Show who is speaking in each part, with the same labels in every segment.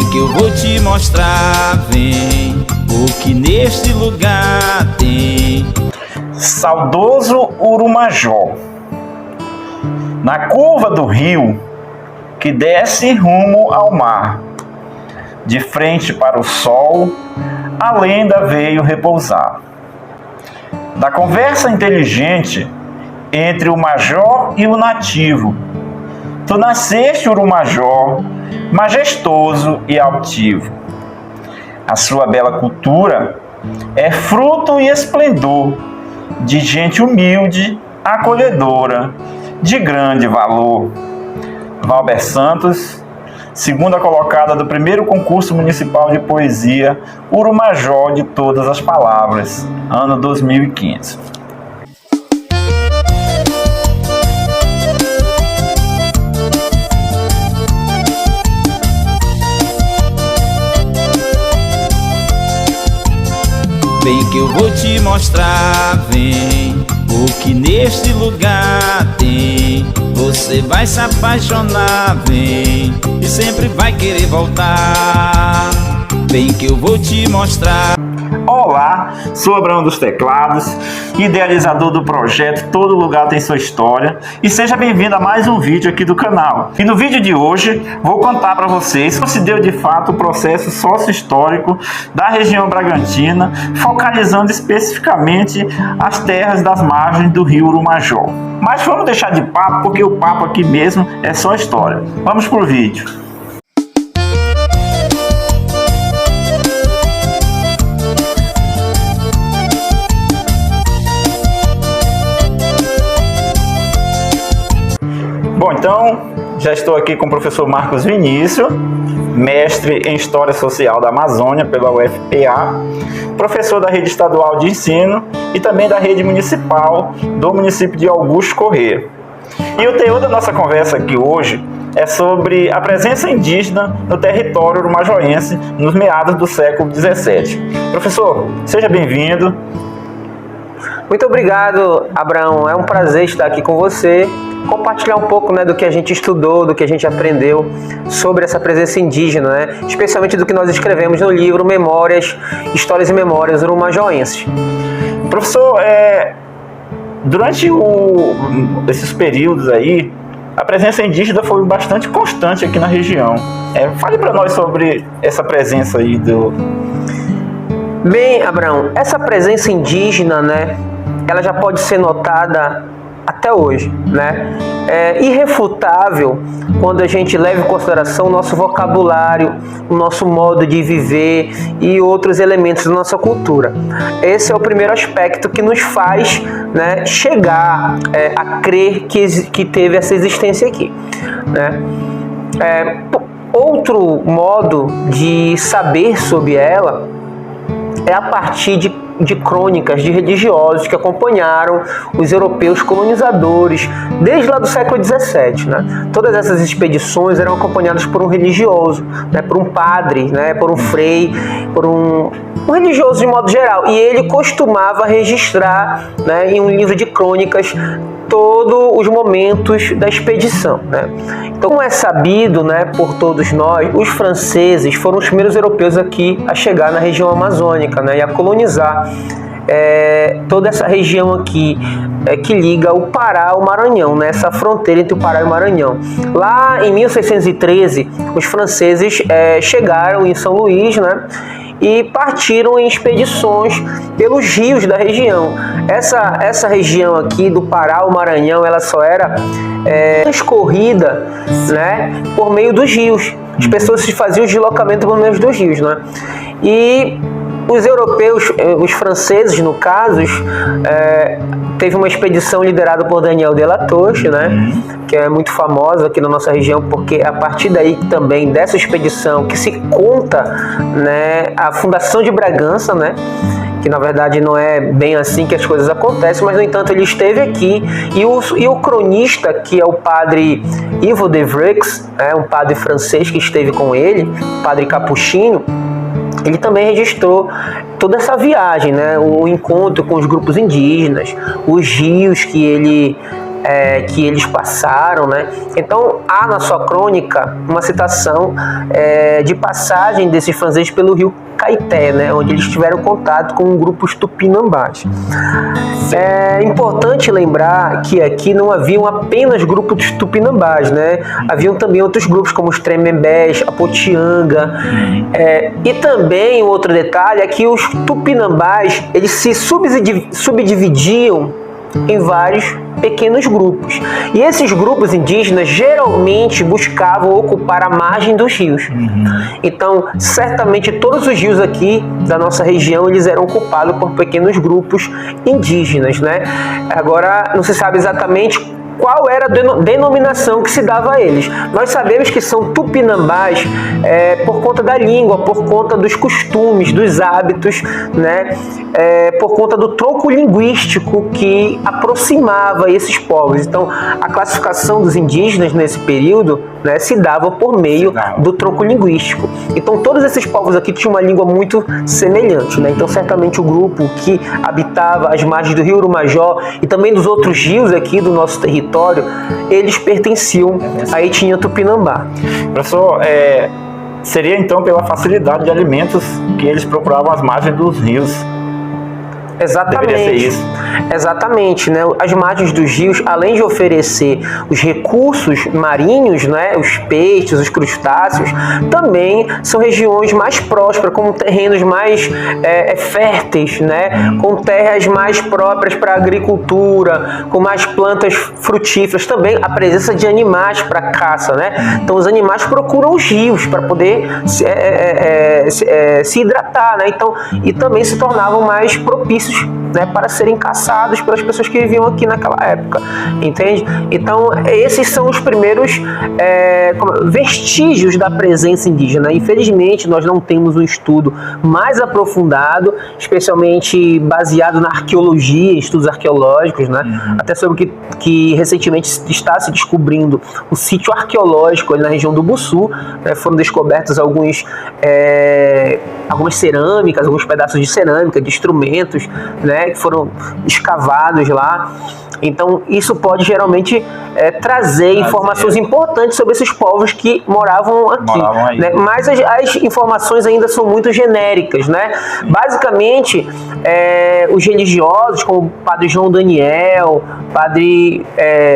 Speaker 1: Vem que eu vou te mostrar, vem, o que neste lugar tem.
Speaker 2: Saudoso Urumajó, na curva do rio que desce rumo ao mar, de frente para o sol, a lenda veio repousar. Da conversa inteligente entre o major e o nativo, tu nasceste, Urumajó, majestoso e altivo. A sua bela cultura é fruto e esplendor de gente humilde, acolhedora, de grande valor. Valber Santos, segunda colocada do primeiro concurso municipal de poesia Urumajó de Todas as Palavras, ano 2015.
Speaker 1: Vem que eu vou te mostrar, vem, o que neste lugar tem. Você vai se apaixonar, vem, e sempre vai querer voltar. Vem que eu vou te mostrar.
Speaker 2: Olá, sou Abraão dos Teclados, idealizador do projeto Todo Lugar Tem Sua História, e seja bem-vindo a mais um vídeo aqui do canal. E no vídeo de hoje vou contar para vocês como se deu de fato o processo sócio-histórico da região Bragantina, focalizando especificamente as terras das margens do rio Urumajó. Mas vamos deixar de papo, porque o papo aqui mesmo é só história. Vamos pro vídeo. Bom, então, já estou aqui com o professor Marcos Vinícius, mestre em História Social da Amazônia pela UFPA, professor da Rede Estadual de Ensino e também da Rede Municipal do município de Augusto Corrêa. E o teor da nossa conversa aqui hoje é sobre a presença indígena no território urumajoense nos meados do século XVII. Professor, seja bem-vindo.
Speaker 3: Muito obrigado, Abraão. É um prazer estar aqui com você, compartilhar um pouco, né, do que a gente estudou, do que a gente aprendeu sobre essa presença indígena, né, especialmente do que nós escrevemos no livro Memórias, Histórias e Memórias Urumajoenses.
Speaker 2: Professor, durante esses períodos aí, a presença indígena foi bastante constante aqui na região. Fale para nós sobre essa presença aí do...
Speaker 3: Bem, Abraão, essa presença indígena, né, ela já pode ser notada até hoje, né? É irrefutável quando a gente leva em consideração o nosso vocabulário, o nosso modo de viver e outros elementos da nossa cultura. Esse é o primeiro aspecto que nos faz, né, chegar a crer que teve essa existência aqui, né? Outro modo de saber sobre ela é a partir de crônicas de religiosos que acompanharam os europeus colonizadores desde lá do século XVII, né? Todas essas expedições eram acompanhadas por um religioso, né? Por um padre, né? Por um frei, por um religioso de modo geral. E ele costumava registrar, né, em um livro de crônicas todos os momentos da expedição, né? Então, como é sabido, né, por todos nós, os franceses foram os primeiros europeus aqui a chegar na região amazônica, né, e a colonizar toda essa região aqui que liga o Pará ao Maranhão, né, essa fronteira entre o Pará e o Maranhão. Lá em 1613, os franceses chegaram em São Luís, né, e partiram em expedições pelos rios da região. Essa região aqui do Pará ao Maranhão, ela só era escorrida, né, por meio dos rios. As pessoas se faziam o deslocamento por meio dos rios, né? E os europeus, os franceses no caso, teve uma expedição liderada por Daniel de La Touche, né, que é muito famosa aqui na nossa região, porque a partir daí também dessa expedição que se conta, né, a fundação de Bragança, né, que na verdade não é bem assim que as coisas acontecem, mas no entanto ele esteve aqui e o cronista, que é o padre Yves de Vreux, um padre francês que esteve com ele, padre capuchinho, ele também registrou toda essa viagem, né? O encontro com os grupos indígenas, os rios que ele que eles passaram, né? Então há na sua crônica uma citação de passagem desses franceses pelo rio Caeté, né? Onde eles tiveram contato com grupos tupinambás. É importante lembrar que aqui não haviam apenas grupos tupinambás, né? Haviam também outros grupos como os Tremembés, a Potianga, e também outro detalhe é que os tupinambás eles se subdividiam em vários pequenos grupos. E esses grupos indígenas geralmente buscavam ocupar a margem dos rios. Então, certamente todos os rios aqui da nossa região eles eram ocupados por pequenos grupos indígenas, né? Agora, não se sabe exatamente qual era a denominação que se dava a eles. Nós sabemos que são tupinambás por conta da língua, por conta dos costumes, dos hábitos, né? Por conta do tronco linguístico que aproximava esses povos. Então, a classificação dos indígenas nesse período, né, se dava por meio do tronco linguístico. Então, todos esses povos aqui tinham uma língua muito semelhante, né? Então, certamente o grupo que habitava as margens do rio Urumajó e também dos outros rios aqui do nosso território, eles pertenciam à etnia tupinambá.
Speaker 2: Professor, seria então pela facilidade de alimentos que eles procuravam as margens dos rios.
Speaker 3: Exatamente.
Speaker 2: Deveria ser isso.
Speaker 3: Exatamente, né? As margens dos rios, além de oferecer os recursos marinhos, né? Os peixes, os crustáceos, também são regiões mais prósperas, com terrenos mais férteis, né? Com terras mais próprias para a agricultura, com mais plantas frutíferas, também a presença de animais para caça, né? Então os animais procuram os rios para poder se hidratar, né? Então, e também se tornavam mais propícios, né, para serem caçados pelas pessoas que viviam aqui naquela época, entende? Então esses são os primeiros vestígios da presença indígena. Infelizmente nós não temos um estudo mais aprofundado, especialmente baseado na arqueologia, estudos arqueológicos, né? Até sobre que recentemente está se descobrindo um sítio arqueológico ali na região do Bussu, né? Foram descobertos algumas cerâmicas, alguns pedaços de cerâmica, de instrumentos, né, que foram escavados lá. Então isso pode geralmente trazer informações importantes sobre esses povos que moravam aqui, né? Mas as informações ainda são muito genéricas, né? Basicamente os religiosos como o Padre João Daniel, Padre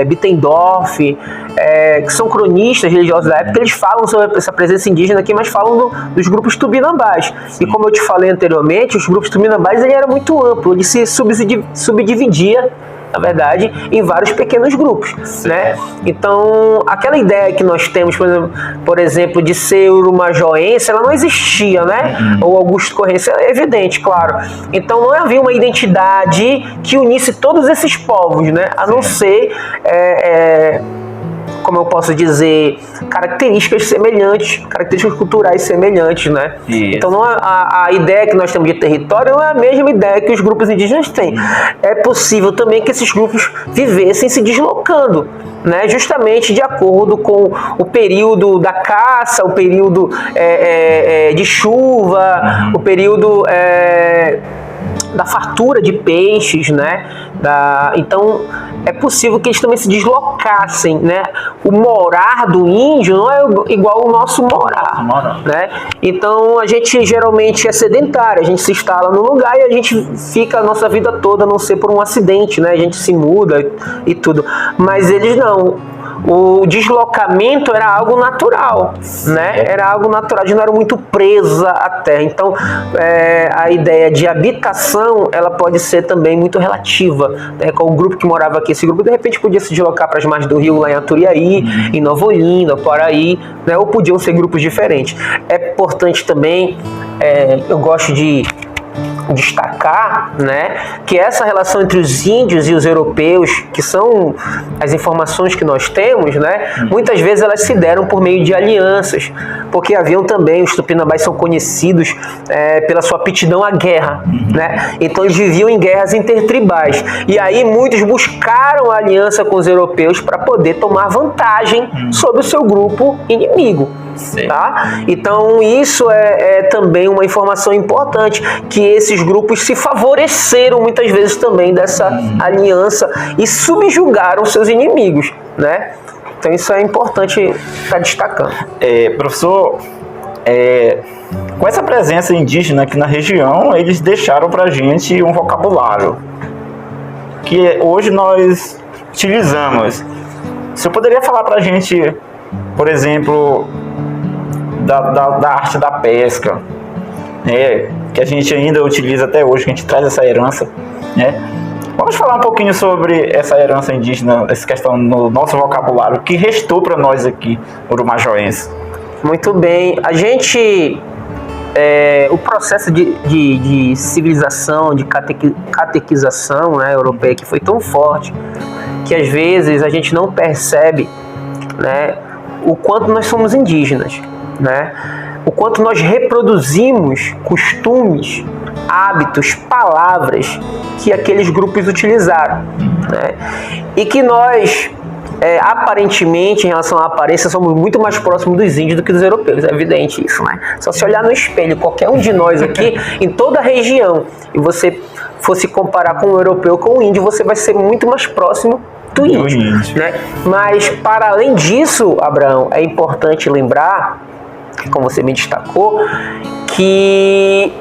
Speaker 3: Bittendorf, que são cronistas religiosos da época, eles falam sobre essa presença indígena aqui, mas falam dos grupos tupinambás. E como eu te falei anteriormente, os grupos tupinambás ele era muito amplo, ele se subdividia, na verdade, em vários pequenos grupos, né? Então, aquela ideia que nós temos, por exemplo, de ser urumajoense, ela não existia, né? Ou Augusto Corrense, é evidente, claro. Então, não havia uma identidade que unisse todos esses povos, né? A não ser como eu posso dizer, características semelhantes, características culturais semelhantes, né? Isso. Então não a ideia que nós temos de território não é a mesma ideia que os grupos indígenas têm. É possível também que esses grupos vivessem se deslocando, né? Justamente de acordo com o período da caça, o período de chuva, o período da fartura de peixes, né? Então é possível que eles também se deslocassem, né? O morar do índio não é igual ao nosso morar, né? Então a gente geralmente é sedentário, a gente se instala no lugar e a gente fica a nossa vida toda, a não ser por um acidente, né? A gente se muda e tudo. Mas eles não. O deslocamento era algo natural, né? Era algo natural, a gente não era muito presa à terra. Então, a ideia de habitação, ela pode ser também muito relativa, né? Com o grupo que morava aqui, esse grupo de repente podia se deslocar para as margens do rio, lá em Aturiaí, em Nova Olinda, Poraí, né? Ou podiam ser grupos diferentes. É importante também, eu gosto de destacar, né, que essa relação entre os índios e os europeus, que são as informações que nós temos, né, muitas vezes elas se deram por meio de alianças, porque haviam também, os tupinambás são conhecidos pela sua aptidão à guerra, né, então eles viviam em guerras intertribais, e aí muitos buscaram a aliança com os europeus para poder tomar vantagem sobre o seu grupo inimigo. Tá? Então isso é também uma informação importante, que esses grupos se favoreceram muitas vezes também dessa aliança e subjugaram seus inimigos, né? Então isso é importante estar destacando.
Speaker 2: Professor, com essa presença indígena aqui na região, eles deixaram pra gente um vocabulário que hoje nós utilizamos. Você poderia falar pra gente, por exemplo, da arte da pesca, né, que a gente ainda utiliza até hoje, que a gente traz essa herança, né? Vamos falar um pouquinho sobre essa herança indígena, essa questão no nosso vocabulário, que restou para nós aqui, urumajoenses.
Speaker 3: Muito bem. A gente... o processo de civilização, de catequização, né, europeia, que foi tão forte, que às vezes a gente não percebe, né, o quanto nós somos indígenas, né? O quanto nós reproduzimos costumes, hábitos, palavras que aqueles grupos utilizaram, né? E que nós, aparentemente, em relação à aparência, somos muito mais próximos dos índios do que dos europeus. É evidente isso, né? Só se olhar no espelho, qualquer um de nós aqui, em toda a região, e você fosse comparar com o europeu, com o índio, você vai ser muito mais próximo do índio, né? Mas, para além disso, Abraão, é importante lembrar, como você me destacou, que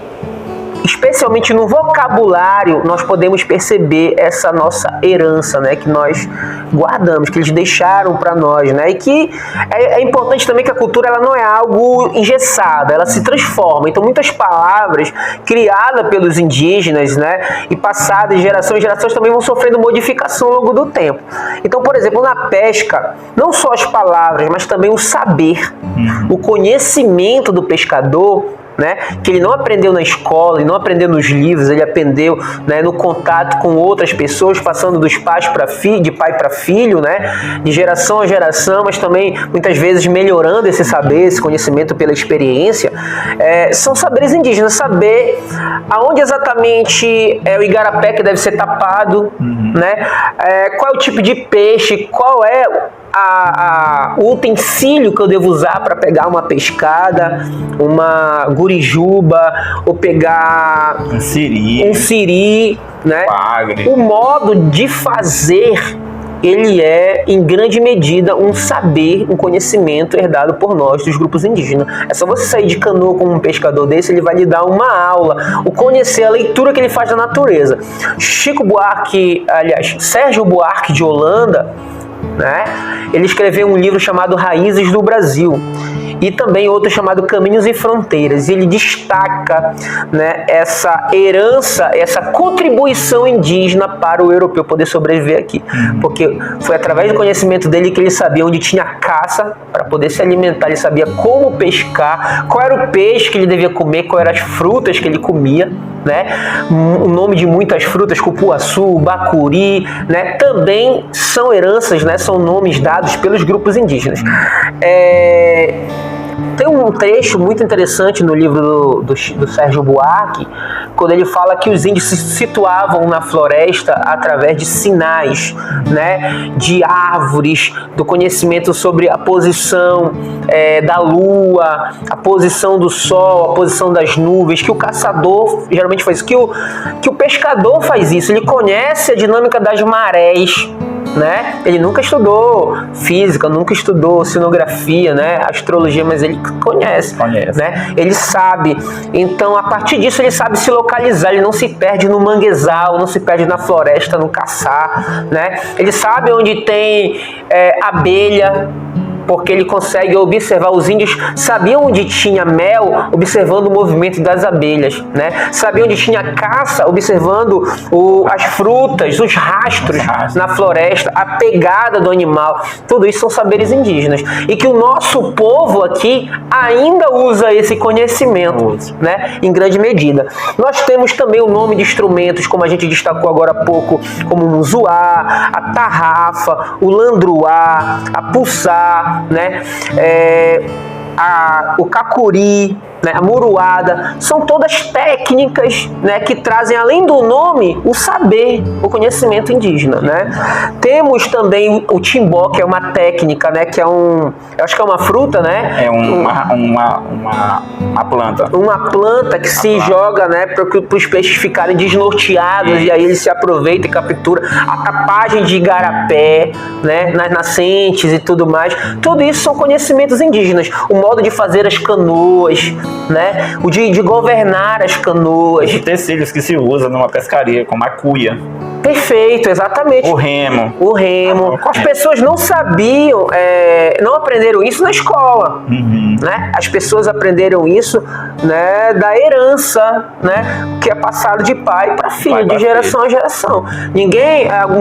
Speaker 3: especialmente no vocabulário nós podemos perceber essa nossa herança, né, que nós guardamos, que eles deixaram para nós, né, e que é importante também que a cultura ela não é algo engessado, ela se transforma. Então muitas palavras criadas pelos indígenas, né, e passadas de geração em gerações também vão sofrendo modificação ao longo do tempo. Então, por exemplo, na pesca, não só as palavras, mas também o saber, o conhecimento do pescador, né, que ele não aprendeu na escola, ele não aprendeu nos livros, ele aprendeu, né, no contato com outras pessoas, passando dos pais para filho, de pai para filho, né, de geração a geração, mas também muitas vezes melhorando esse saber, esse conhecimento pela experiência. São saberes indígenas, saber aonde exatamente é o igarapé que deve ser tapado, né, qual é o tipo de peixe, qual é o utensílio que eu devo usar para pegar uma pescada, uma gurijuba, ou pegar um siri, né? O modo de fazer, ele é, em grande medida, um saber, um conhecimento herdado por nós, dos grupos indígenas. É só você sair de canoa com um pescador desse, ele vai lhe dar uma aula, o conhecer a leitura que ele faz da natureza. Sérgio Buarque de Holanda, né? Ele escreveu um livro chamado Raízes do Brasil e também outro chamado Caminhos e Fronteiras. E ele destaca, né, essa herança, essa contribuição indígena para o europeu poder sobreviver aqui. Porque foi através do conhecimento dele que ele sabia onde tinha caça para poder se alimentar, ele sabia como pescar, qual era o peixe que ele devia comer, quais eram as frutas que ele comia, né? O nome de muitas frutas, cupuaçu, bacuri, né, também são heranças, né, são nomes dados pelos grupos indígenas. Tem um trecho muito interessante no livro do Sérgio Buarque, quando ele fala que os índios se situavam na floresta através de sinais, né, de árvores, do conhecimento sobre a posição da lua, a posição do sol, a posição das nuvens, que o caçador geralmente faz, que o pescador faz isso, ele conhece a dinâmica das marés, né? Ele nunca estudou física, nunca estudou oceanografia, né, astrologia, mas ele conhece. Né? Ele sabe. Então, a partir disso, ele sabe se localizar. Ele não se perde no manguezal, não se perde na floresta, no caçar, né? Ele sabe onde tem abelha, porque ele consegue observar. Os índios sabiam onde tinha mel, observando o movimento das abelhas, né? Sabiam onde tinha caça, observando as frutas, os rastros na floresta, a pegada do animal. Tudo isso são saberes indígenas. E que o nosso povo aqui ainda usa esse conhecimento, né? Em grande medida. Nós temos também o nome de instrumentos, como a gente destacou agora há pouco, como o muzuá, a tarrafa, o landruá, a puçá, né? O cacuri, né, a muruada, são todas técnicas, né, que trazem, além do nome, o saber, o conhecimento indígena, né? Temos também o timbó, que é uma técnica, né, que é eu acho que é uma fruta, né?
Speaker 2: É uma planta.
Speaker 3: Uma planta que se joga, né, para os peixes ficarem desnorteados, e aí ele se aproveita e captura. A tapagem de igarapé, né, nas nascentes e tudo mais. Tudo isso são conhecimentos indígenas. O modo de fazer as canoas, né, o de governar as canoas.
Speaker 2: Os tecidos que se usa numa pescaria, como a cuia.
Speaker 3: Perfeito, exatamente.
Speaker 2: O remo.
Speaker 3: O remo. As pessoas não sabiam, não aprenderam isso na escola, né? As pessoas aprenderam isso, né, da herança, né, que é passado de pai para filho, de geração a geração.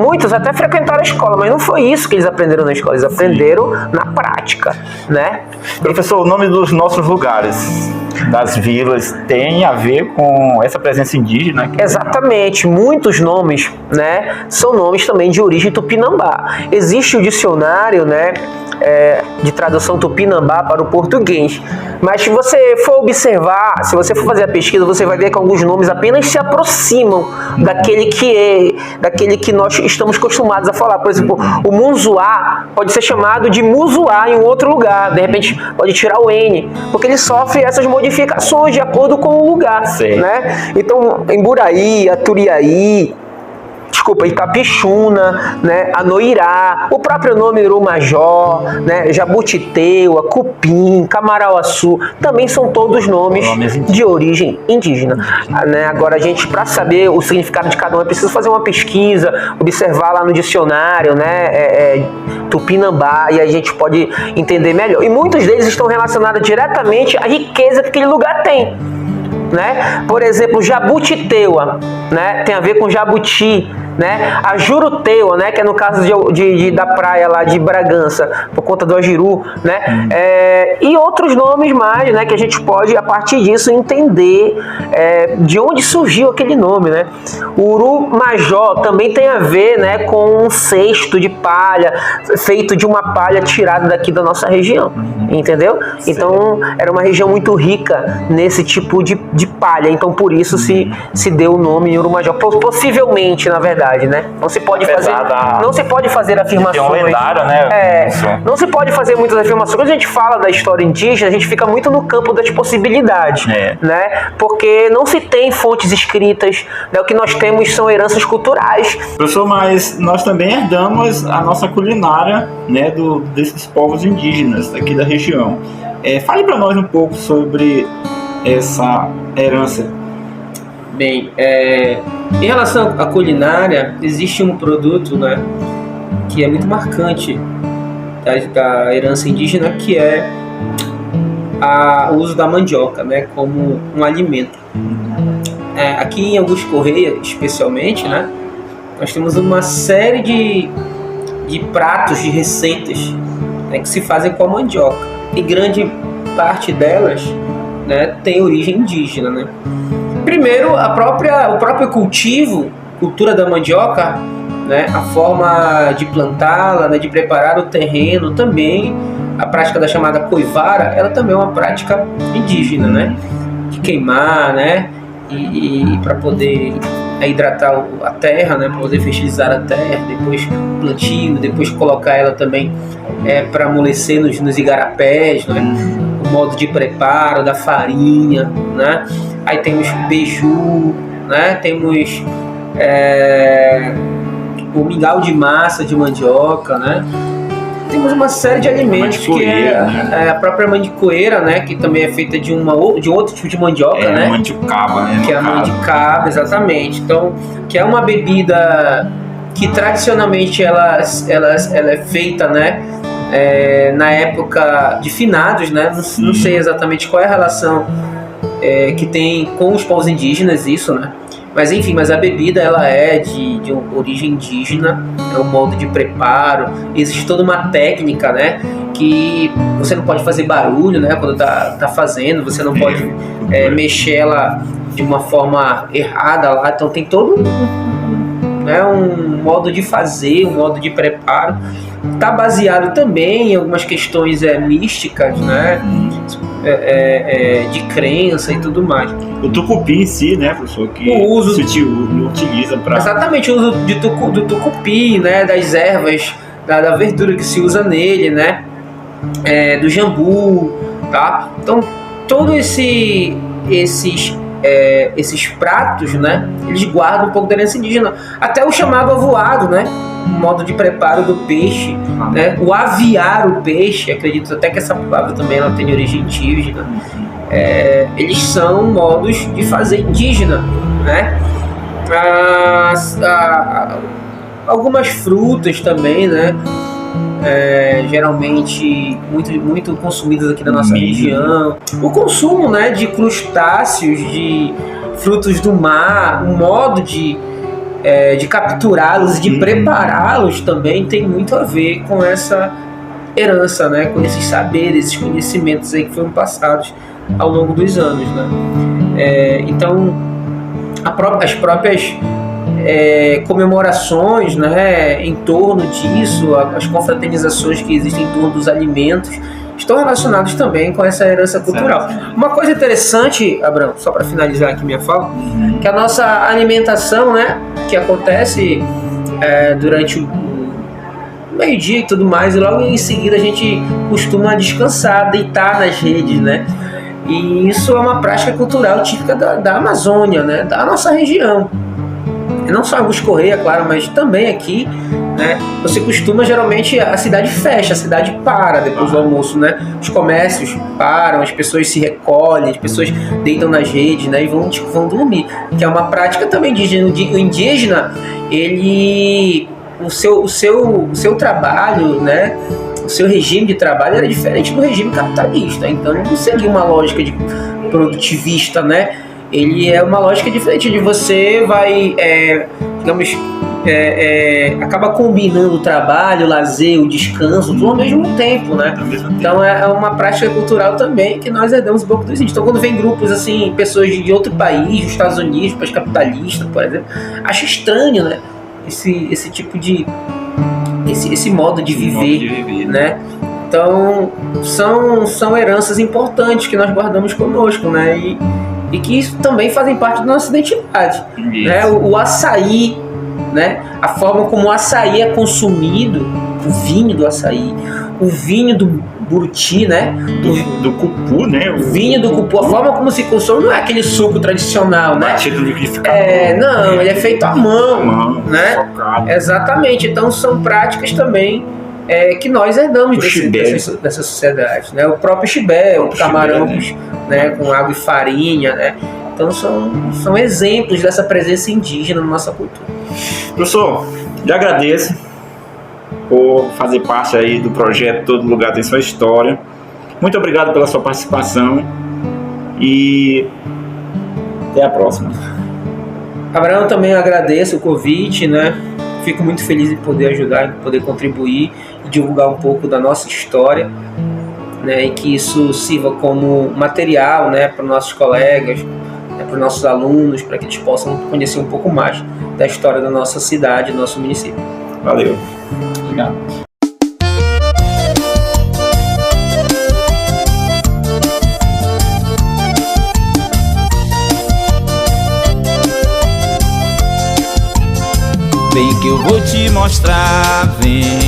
Speaker 3: Muitos até frequentaram a escola, mas não foi isso que eles aprenderam na escola. Eles aprenderam na prática, né?
Speaker 2: Professor, o nome dos nossos lugares, das vilas, tem a ver com essa presença indígena?
Speaker 3: Exatamente. Muitos nomes, né, são nomes também de origem tupinambá. Existe o dicionário, né, de tradução tupinambá para o português, mas se você for observar, se você for fazer a pesquisa, você vai ver que alguns nomes apenas se aproximam daquele que nós estamos acostumados a falar. Por exemplo, o munzuá pode ser chamado de muzuá em um outro lugar, de repente pode tirar o N, porque ele sofre essas modificações de acordo com o lugar, né? Então, Emburaí, Aturiaí, Itapixuna, né, Anoirá, o próprio nome Urumajó, né, Jabutiteua, Cupim, Camarauaçu, também são todos nomes de origem indígena, né? Agora, a gente, para saber o significado de cada um, é preciso fazer uma pesquisa, observar lá no dicionário, né, Tupinambá, e a gente pode entender melhor. E muitos deles estão relacionados diretamente à riqueza que aquele lugar tem, né? Por exemplo, Jabutiteua, né, tem a ver com jabuti, né? A Juruteua, né, que é no caso da praia lá de Bragança, por conta do Ajiru, né? E outros nomes mais, né, que a gente pode, a partir disso, entender de onde surgiu aquele nome, né? O Urumajó também tem a ver, né, com um cesto de palha, feito de uma palha tirada daqui da nossa região, entendeu? Então, era uma região muito rica nesse tipo de palha, então por isso se deu o nome Urumajó, possivelmente, na verdade, né? Não se pode fazer afirmações.
Speaker 2: Tem um lendário, né?
Speaker 3: Não se pode fazer muitas afirmações. Quando a gente fala da história indígena, a gente fica muito no campo das possibilidades, né? Porque não se tem fontes escritas, né? O que nós temos são heranças culturais.
Speaker 2: Professor, mas nós também herdamos a nossa culinária, né, desses povos indígenas aqui da região. Fale para nós um pouco sobre essa herança.
Speaker 4: Bem, em relação à culinária, existe um produto, né, que é muito marcante da herança indígena, que é o uso da mandioca, né, como um alimento. Aqui em Augusto Correia, especialmente, né, nós temos uma série de pratos, de receitas, né, que se fazem com a mandioca. E grande parte delas, né, tem origem indígena, né? Primeiro, o próprio cultura da mandioca, né, a forma de plantá-la, né, de preparar o terreno, também a prática da chamada coivara, ela também é uma prática indígena, né, de queimar, né, e para poder hidratar a terra, né, para poder fertilizar a terra, depois plantio, depois colocar ela também para amolecer nos igarapés, né, o modo de preparo da farinha, né. Aí temos beiju, né? Temos o mingau de massa de mandioca, né? Temos uma série de alimentos que a própria mandicoeira, né? Que também é feita de outro tipo de mandioca, né?
Speaker 2: Mandicaba, né?
Speaker 4: Que é a mandicaba, exatamente. Então, que é uma bebida que tradicionalmente ela é feita, né? Na época de finados, né? Não sei exatamente qual é a relação que tem com os povos indígenas isso, né? Mas enfim, a bebida ela é de origem indígena, é um modo de preparo, existe toda uma técnica, né? Que você não pode fazer barulho, né? Quando tá fazendo, você não pode mexer ela de uma forma errada lá, então tem todo um modo de fazer, um modo de preparo. Está baseado também em algumas questões místicas, né? de crença e tudo mais.
Speaker 2: O tucupi em si, né, professor, que
Speaker 4: O uso-
Speaker 2: se utiliza para...
Speaker 4: Exatamente, o uso do tucupi, né, das ervas, da verdura que se usa nele, né, do jambu, tá? Então, todos esses pratos, né, eles guardam um pouco da herança indígena. Até o chamado avoado, né, o modo de preparo do peixe, né, o aviar o peixe, acredito até que essa palavra também ela tem origem indígena. Eles são modos de fazer indígena, né? Algumas frutas também, né? Geralmente muito consumidas aqui na nossa região. O consumo, né, de crustáceos, de frutos do mar, o modo de capturá-los e de prepará-los também tem muito a ver com essa herança, né, com esses saberes, esses conhecimentos aí que foram passados ao longo dos anos, né? Então, as próprias comemorações, né, em torno disso, as confraternizações que existem em torno dos alimentos, estão relacionados também com essa herança cultural. Uma coisa interessante, Abraão, só para finalizar aqui minha fala, que a nossa alimentação, né, que acontece durante o meio-dia e tudo mais, e logo em seguida a gente costuma descansar, deitar nas redes, né? E isso é uma prática cultural típica da Amazônia, né, da nossa região. E não só em Augusto Corrêa, claro, mas também aqui, né? Você costuma, geralmente, a cidade fecha, a cidade para depois do almoço, né? Os comércios param, as pessoas se recolhem, as pessoas deitam nas redes, né? E vão dormir. Que é uma prática também indígena. O indígena, ele... O seu trabalho, né? O seu regime de trabalho era diferente do regime capitalista. Então, ele não seguia uma lógica de produtivista, né? Ele é uma lógica diferente, onde você vai, acaba combinando o trabalho, o lazer, o descanso, tudo ao mesmo tempo, né? Então é uma prática cultural também que nós herdamos um pouco dos índios. Então quando vem grupos assim, pessoas de outro país, dos Estados Unidos, país capitalista, por exemplo, acho estranho, né? Esse tipo de... Esse modo de viver, né? Então são heranças importantes que nós guardamos conosco, né? E que isso também fazem parte da nossa identidade, né? O açaí, né? A forma como o açaí é consumido, o vinho do açaí, o vinho do Buriti, né?
Speaker 2: Do cupu, né?
Speaker 4: O vinho do cupu, a forma como se consome não é aquele suco tradicional, né?
Speaker 2: Batido no liquidificador.
Speaker 4: Não, ele é feito à mão, né?
Speaker 2: Focado.
Speaker 4: Exatamente. Então são práticas também que nós herdamos dessa sociedade, né? O próprio chibé, o camarão, né, com água e farinha, né? Então são exemplos dessa presença indígena na nossa cultura.
Speaker 2: Professor, lhe agradeço por fazer parte aí do projeto Todo Lugar Tem Sua História. Muito obrigado pela sua participação e até a próxima.
Speaker 4: Abraão, também agradeço o convite, né? Fico muito feliz em poder ajudar, em poder contribuir e divulgar um pouco da nossa história, né? E que isso sirva como material, né, para os nossos colegas, né, para os nossos alunos, para que eles possam conhecer um pouco mais da história da nossa cidade, do nosso município.
Speaker 2: Valeu.
Speaker 4: Obrigado.
Speaker 1: Vem que eu vou te mostrar, vem.